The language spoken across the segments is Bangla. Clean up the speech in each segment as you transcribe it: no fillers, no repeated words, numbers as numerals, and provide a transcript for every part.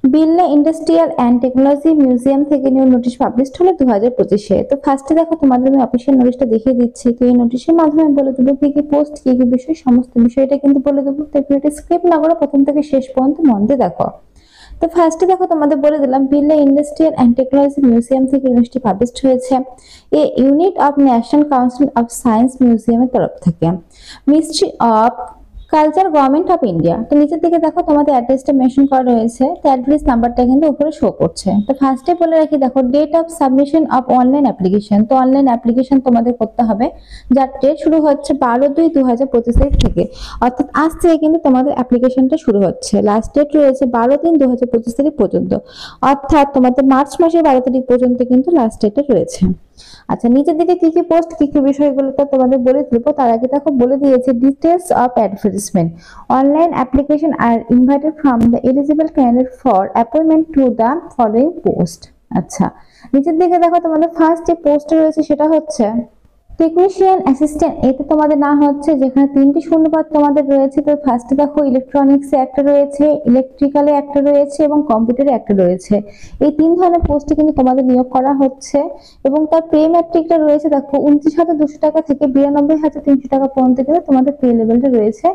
Birla industrial and technology museum থেকে নিউ নোটিশ পাবলিশড হলো 2025-এ। তো ফার্স্টে দেখো তোমাদের আমি অফিসিয়াল নোটিশটা দেখিয়ে দিচ্ছি। তো এই নোটিশের মাধ্যমে আমি বলে দেবো কি কি পোস্ট, কি কি বিষয়, সমস্ত বিষয়টা কিন্তু বলে দেবো। তো ভিডিওটা স্কিপ না করে প্রথম থেকে শেষ পর্যন্ত মন দিয়ে দেখো। তো ফার্স্টে দেখো তোমাদের বলে দিলাম Birla industrial and technology museum থেকে নোটিশটি পাবলিশড হয়েছে a unit of national council of science মিউজিয়ামের তরফ থেকে, ministry of culture, government of India. তো নিচের দিকে দেখো তোমাদের অ্যাড্রেসটা মেনশন করা রয়েছে। তো অ্যাড্রেস নাম্বারটা কিন্তু উপরে শো করছে। তো ফার্স্টে বলে রাখি দেখো date of submission of online application. তো অনলাইন অ্যাপ্লিকেশন তোমাদের করতে হবে, যার ডেট শুরু হচ্ছে 12/2/2025 তারিখ থেকে, অর্থাৎ আজ থেকে কিন্তু তোমাদের অ্যাপ্লিকেশনটা শুরু হচ্ছে। লাস্ট ডেট রয়েছে 12/3/2025 তারিখ পর্যন্ত, অর্থাৎ তোমাদের মার্চ মাসের 12 তারিখ পর্যন্ত কিন্তু লাস্ট ডেটটা রয়েছে। আচ্ছা, নিচের দিকে কি কি পোস্ট, কি কি বিষয়গুলো তো তোমাদের বলে দেবো। তার আগে দেখো বলে দিয়েছে details of advertisement, online application আর invited from the eligible candidate for appointment to the following post. আচ্ছা, নিচের দিকে দেখো তোমাদের ফার্স্ট যে পোস্ট রয়েছে সেটা হচ্ছে টেকনিশিয়ান অ্যাসিস্ট্যান্ট। এতে তোমাদের না হচ্ছে যেখানে 3টি শূন্যপদ তোমাদের রয়েছে। তো ফার্স্টে দেখো ইলেকট্রনিক্সে একটা রয়েছে, ইলেকট্রিক্যালে একটা রয়েছে এবং কম্পিউটারে একটা রয়েছে। এই 3 ধরনের পোস্টে কিন্তু তোমাদের নিয়োগ করা হচ্ছে এবং তার পে ম্যাট্রিকটা রয়েছে দেখো 29,200 টাকা থেকে 92,300 টাকা পর্যন্ত কিন্তু তোমাদের পে লেভেলটা রয়েছে।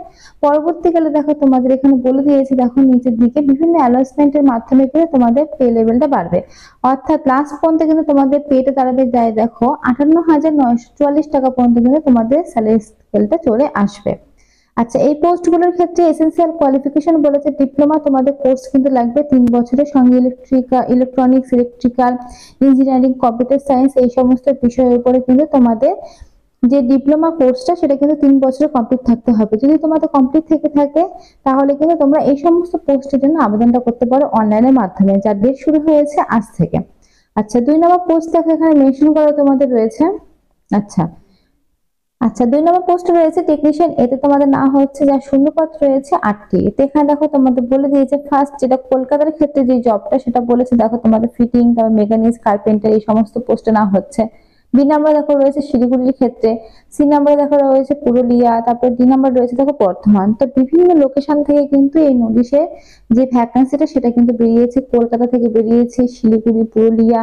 পরবর্তীকালে দেখো তোমাদের এখানে বলে দিয়েছে দেখো নিচের দিকে বিভিন্ন অ্যানাউন্সমেন্টের মাধ্যমে কিন্তু তোমাদের পে লেভেলটা বাড়বে, অর্থাৎ লাস্ট পর্যন্ত কিন্তু তোমাদের পেটা দাঁড়াবে যায় দেখো 58,944 টাকা পর্যন্ত কিন্তু তোমাদের স্যালারি স্কেলটা চলে আসবে। আচ্ছা, এই পোস্টগুলোর ক্ষেত্রে এসেনশিয়াল কোয়ালিফিকেশন বলেছে ডিপ্লোমা তোমাদের কোর্স কিন্তু লাগবে 3 বছরের, সঙ্গে electronics, electrical, engineering, computer science এই সমস্ত বিষয়ের উপরে কিন্তু তোমাদের যে ডিপ্লোমা কোর্সটা সেটা কিন্তু 3 বছরে কমপ্লিট থাকতে হবে। যদি তোমাদের কমপ্লিট থেকে থাকে তাহলে কিন্তু তোমরা এই সমস্ত পোস্টের জন্য আবেদনটা করতে পারো অনলাইনের মাধ্যমে, যার ডেট শুরু হয়েছে আজ থেকে। আচ্ছা, 2 নম্বর পোস্ট দেখো এখানে মেনশন করা তোমাদের রয়েছে। আচ্ছা আচ্ছা 2 নম্বর পোস্ট রয়েছে টেকনিশিয়ান। এতে তোমাদের না হচ্ছে যা শূন্যপদ রয়েছে 8টি। এতে এখানে দেখো তোমাদের বলে দিয়েছে ফার্স্ট যেটা কলকাতার ক্ষেত্রে যে জবটা সেটা বলেছে দেখো তোমাদের ফিটিং, তারপর মেকানিক্স, কার্পেন্টার এই সমস্ত পোস্টে না হচ্ছে। বি নাম্বার দেখো রয়েছে শিলিগুড়ির ক্ষেত্রে, সি নাম্বারে দেখো রয়েছে পুরুলিয়া, তারপর ডি নাম্বার রয়েছে দেখো বর্ধমান। তো বিভিন্ন লোকেশন থেকে কিন্তু এই নোটিশে যে ভ্যাকান্সিটা সেটা কিন্তু বেরিয়েছে, কলকাতা থেকে বেরিয়েছে, শিলিগুড়ি, পুরুলিয়া,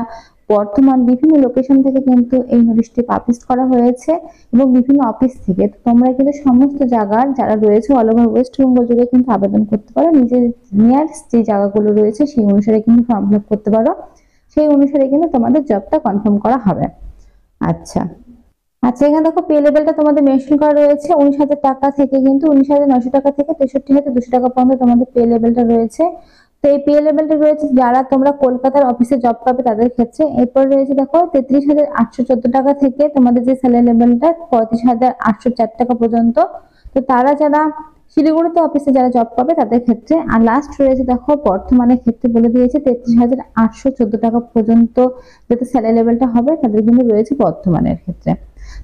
বর্তমান বিভিন্ন লোকেশন থেকে কিন্তু এই নোটিশটি পাবলিশ করা হয়েছে এবং বিভিন্ন অফিস থেকে। তো তোমরা কিন্তু সমস্ত জায়গার যারা রয়েছে অল ওভার ওয়েস্ট বেঙ্গল জুড়ে কিন্তু আবেদন করতে পারো, নিজের নিয়ারেস্ট যে জায়গাগুলো রয়েছে সেই অনুসারে কিন্তু ফর্ম ফিল আপ করতে পারো, সেই অনুসারে কিন্তু তোমাদের জবটা কনফার্ম করা হবে। আচ্ছা আচ্ছা, এখানে দেখো পে লেভেলটা তোমাদের মেনশন করা রয়েছে 19,000 টাকা থেকে কিন্তু 19,900 টাকা থেকে 63,200 টাকা পর্যন্ত তোমাদের পে লেভেলটা রয়েছে। তো এই পে লেভেলটা রয়েছে যারা তোমরা কলকাতার অফিসে জব পাবে তাদের ক্ষেত্রে। এরপর রয়েছে দেখো 33,814 টাকা থেকে তোমাদের যে স্যালারি লেভেলটা 35,804 টাকা পর্যন্ত। তো তারা যারা শিলিগুড়িতে অফিসে যারা জব পাবে তাদের ক্ষেত্রে। আর লাস্ট রয়েছে দেখো বর্তমানের ক্ষেত্রে বলে দিয়েছে 33,814 টাকা পর্যন্ত যাতে স্যালারি লেভেলটা হবে তাদের কিন্তু রয়েছে বর্তমানের ক্ষেত্রে।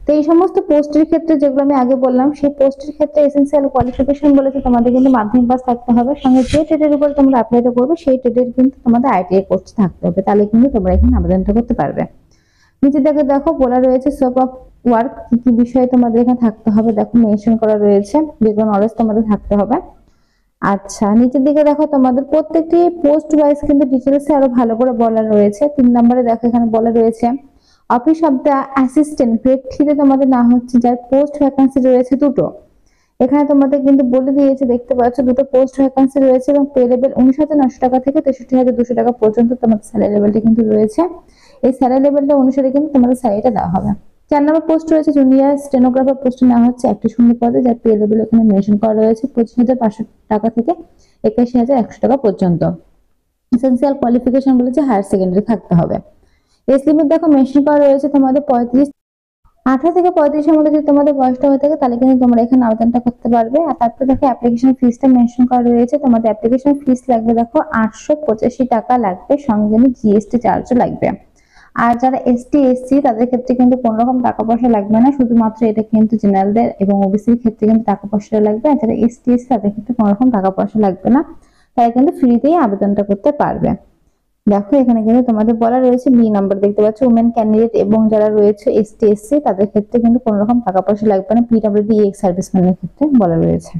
তো এই সমস্ত পোস্টের ক্ষেত্রে যেগুলো আমি আগে বললাম সেই পোস্টের ক্ষেত্রে এসেনশিয়াল কোয়ালিফিকেশন বলেছে তোমাদের কিন্তু মাধ্যমিক পাস থাকতে হবে, সঙ্গে যে ট্রেডের উপর তোমরা অ্যাপ্লাইটা করবে সেই ট্রেডের কিন্তু তোমাদের আইটিআই কোর্স থাকতে হবে, তাহলে কিন্তু তোমরা এখানে আবেদনটা করতে পারবে। নিচে দেখো দেখো বলা রয়েছে স্কোপ অফ ওয়ার্ক, কি কি বিষয়ে তোমাদের এখানে থাকতে হবে দেখো মেনশন করা রয়েছে, যেগুলো নলেজ তোমাদের থাকতে হবে। আচ্ছা, নিচের দিকে দেখো তোমাদের প্রত্যেকটি পোস্ট ওয়াইজ কিন্তু ডিটেলসে আরো ভালো করে বলা রয়েছে। 3 নম্বরে দেখো এখানে বলা রয়েছে office of the assistant grade 3 তোমাদের না হচ্ছে যার পোস্ট ভ্যাকান্সি রয়েছে 2টো। এখানে তোমাদের কিন্তু বলে দিয়েছে দেখতে পাচ্ছ 2টো পোস্ট ভ্যাকান্সি রয়েছে এবং পে লেভেল 19,900 টাকা থেকে 63,200 টাকা পর্যন্ত তোমাদের স্যালারি লেভেলটা কিন্তু রয়েছে। এই স্যালারি লেভেলটা অনুসারে কিন্তু তোমাদের স্যালারিটা দেওয়া হবে। 4 নম্বর পোস্ট রয়েছে জুনিয়র স্টেনোগ্রাফার পোস্টে না হচ্ছে একটি শূন্য পদে, যার পে লেভেল এখানে মেনশন করা রয়েছে 25,500 টাকা থেকে 81,100 টাকা পর্যন্ত। এসেনশিয়াল কোয়ালিফিকেশন বলেছে হায়ার সেকেন্ডারি থাকতে হবে। এজ লিমিট দেখো মেনশন করা রয়েছে তোমাদের 18 থেকে 35 এর মধ্যে যদি তোমাদের বয়সটা হয়ে থাকে তাহলে কিন্তু তোমরা এখানে আবেদনটা করতে পারবে। আর তারপরে দেখো অ্যাপ্লিকেশন ফিসটা মেনশন করা রয়েছে, তোমাদের অ্যাপ্লিকেশন ফিস লাগবে দেখো 885 টাকা লাগবে, সঙ্গে কিন্তু জিএসটি চার্জও লাগবে। আর যারা এসটি এসসি তাদের ক্ষেত্রে কিন্তু কোনো রকম টাকা পয়সা লাগবে না, শুধুমাত্র এটা কিন্তু জেনারেলদের এবং ওবিসির ক্ষেত্রে কিন্তু টাকা পয়সা লাগবে। আর যারা এসটি এসসি তাদের ক্ষেত্রে কোনো রকম টাকা পয়সা লাগবে না, তারা কিন্তু ফ্রিতেই আবেদনটা করতে পারবে। দেখো এখানে কিন্তু তোমাদের বলা রয়েছে বি নাম্বার দেখতে পাচ্ছ ওমেন ক্যান্ডিডেট এবং যারা রয়েছে এসটি এসসি তাদের ক্ষেত্রে কিন্তু কোনো রকম টাকা পয়সা লাগবে না, পিডব্লিউডি এক্স সার্ভিসম্যানের ক্ষেত্রে বলা রয়েছে।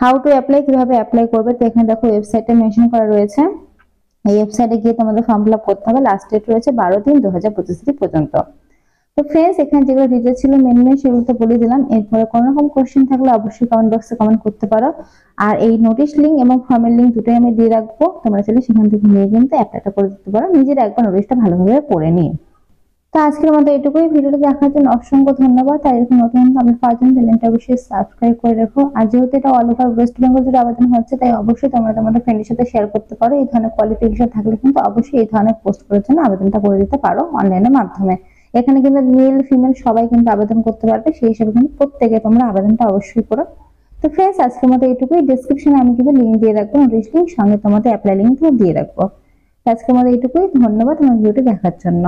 হাউ টু অ্যাপ্লাই, কিভাবে অ্যাপ্লাই করবে তো এখানে দেখো ওয়েবসাইটে মেনশন করা রয়েছে। এই ওয়েবসাইটে গিয়ে তোমাদের ফর্ম ফিল আপ করতে হবে। লাস্ট ডেট রয়েছে 12/3/2025 পর্যন্ত। তো ফ্রেন্ডস, এখানে যেগুলো ডিটেলস ছিল মেন সেগুলো তো বলে দিলাম। এরপরে কোনো রকম কোশ্চেন থাকলে অবশ্যই কমেন্ট বক্সে কমেন্ট করতে পারো। আর এই নোটিশ লিঙ্ক এবং ফর্মের লিঙ্ক দুটোই আমি দিয়ে রাখবো, তোমরা চাইলে সেখান থেকে নিয়ে কিন্তু অ্যাপ্লাইটা করে দিতে পারো, নিজের একবার নোটিশটা ভালোভাবে পড়ে নিয়ে। তো আজকের মতো এটুকুই। ভিডিওটা দেখার জন্য অসংখ্য ধন্যবাদ। আর এরকম নতুন আপডেট পাওয়ার জন্য চ্যানেলটা অবশ্যই সাবস্ক্রাইব করে রাখো। আর যেহেতু এটা অল ওভার ওয়েস্ট বেঙ্গল জুড়ে আবেদন হচ্ছে, তাই অবশ্যই তোমরা তোমাদের ফ্রেন্ডের সাথে শেয়ার করতে পারো। এই ধরনের কোয়ালিফিকেশন থাকলে কিন্তু অবশ্যই এই ধরনের পোস্ট করার জন্য আবেদনটা করে দিতে পারো অনলাইনের মাধ্যমে। এখানে কিন্তু মেল ফিমেল সবাই কিন্তু আবেদন করতে পারবে, সেই হিসেবে কিন্তু প্রত্যেকে তোমরা আবেদনটা অবশ্যই করো। তো ফ্রেন্ডস, আজকের মতো এইটুকুই। ডেসক্রিপশনে আমি কিন্তু লিঙ্ক দিয়ে রাখবো, নোটিশ লিঙ্ক, সঙ্গে তোমাদের অ্যাপ্লাই লিঙ্কও দিয়ে রাখবো। আজকের মতো এইটুকুই। ধন্যবাদ আমার ভিডিওটি দেখার জন্য।